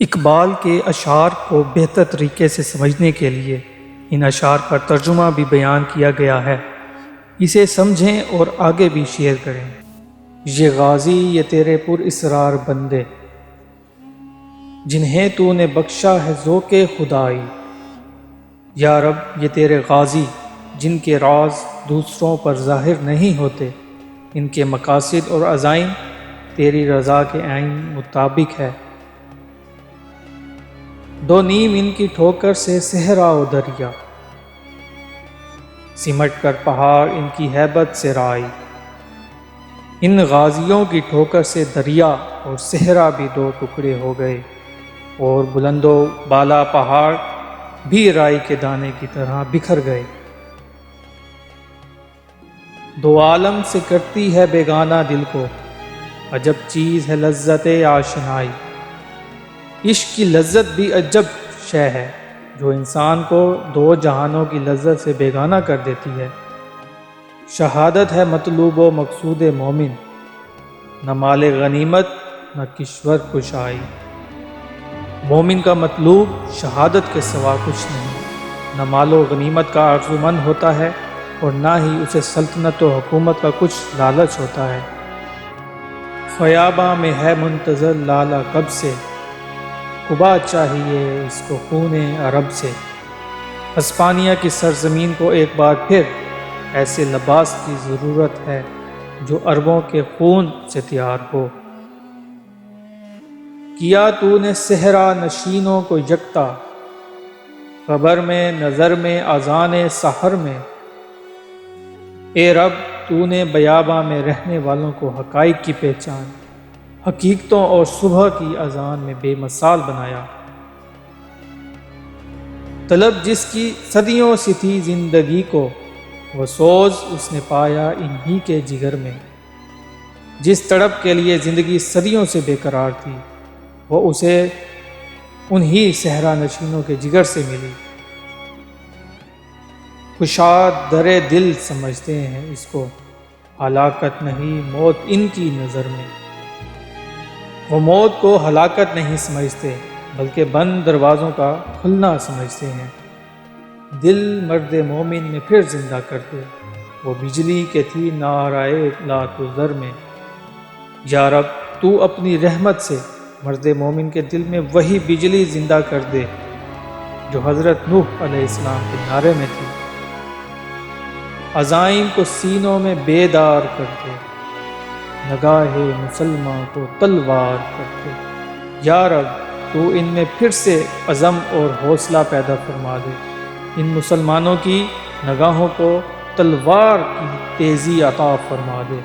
اقبال کے اشعار کو بہتر طریقے سے سمجھنے کے لیے ان اشعار کا ترجمہ بھی بیان کیا گیا ہے۔ اسے سمجھیں اور آگے بھی شیئر کریں۔ یہ غازی یہ تیرے پر اسرار بندے، جنہیں تو نے بخشا ہے ذوق خدائی۔ یا رب یہ تیرے غازی، جن کے راز دوسروں پر ظاہر نہیں ہوتے، ان کے مقاصد اور عزائم تیری رضا کے عین مطابق ہے۔ دو نیم ان کی ٹھوکر سے صحرا و دریا، سمٹ کر پہاڑ ان کی ہیبت سے رائی۔ ان غازیوں کی ٹھوکر سے دریا اور صحرا بھی دو ٹکڑے ہو گئے، اور بلند و بالا پہاڑ بھی رائی کے دانے کی طرح بکھر گئے۔ دو عالم سے کرتی ہے بیگانہ دل کو، عجب چیز ہے لذت آشنائی۔ عشق کی لذت بھی عجب شے ہے، جو انسان کو دو جہانوں کی لذت سے بیگانہ کر دیتی ہے۔ شہادت ہے مطلوب و مقصود مومن، نہ مال غنیمت نہ کشور کشائی۔ مومن کا مطلوب شہادت کے سوا کچھ نہیں، نہ مال و غنیمت کا آرزومند ہوتا ہے اور نہ ہی اسے سلطنت و حکومت کا کچھ لالچ ہوتا ہے۔ خیاباں میں ہے منتظر لالہ کب سے، قبا چاہیے اس کو خون عرب سے۔ ہسپانیہ کی سرزمین کو ایک بار پھر ایسے لباس کی ضرورت ہے جو عربوں کے خون سے تیار ہو۔ کیا تو نے صحرا نشینوں کو یکتا، خبر میں نظر میں اذان سحر میں۔ اے رب تو نے بیاباں میں رہنے والوں کو حقائق کی پہچان، حقیقتوں اور صبح کی اذان میں بے مثال بنایا۔ طلب جس کی صدیوں سے تھی زندگی کو، وہ سوز اس نے پایا انہی کے جگر میں۔ جس تڑپ کے لیے زندگی صدیوں سے بے قرار تھی، وہ اسے انہی صحرا نشینوں کے جگر سے ملی۔ کشاد در دل سمجھتے ہیں اس کو، ہلاکت نہیں موت ان کی نظر میں۔ وہ موت کو ہلاکت نہیں سمجھتے، بلکہ بند دروازوں کا کھلنا سمجھتے ہیں۔ دل مرد مومن میں پھر زندہ کر دے، وہ بجلی کے تھی نعرۂ لات و زر میں۔ یا رب تو اپنی رحمت سے مرد مومن کے دل میں وہی بجلی زندہ کر دے جو حضرت نوح علیہ السلام کے نعرے میں تھی۔ عزائم کو سینوں میں بیدار کر دے، نگاہ مسلماں کو تلوار کر دے۔ یا رب تو ان میں پھر سے عزم اور حوصلہ پیدا فرما دے، ان مسلمانوں کی نگاہوں کو تلوار کی تیزی عطا فرما دے۔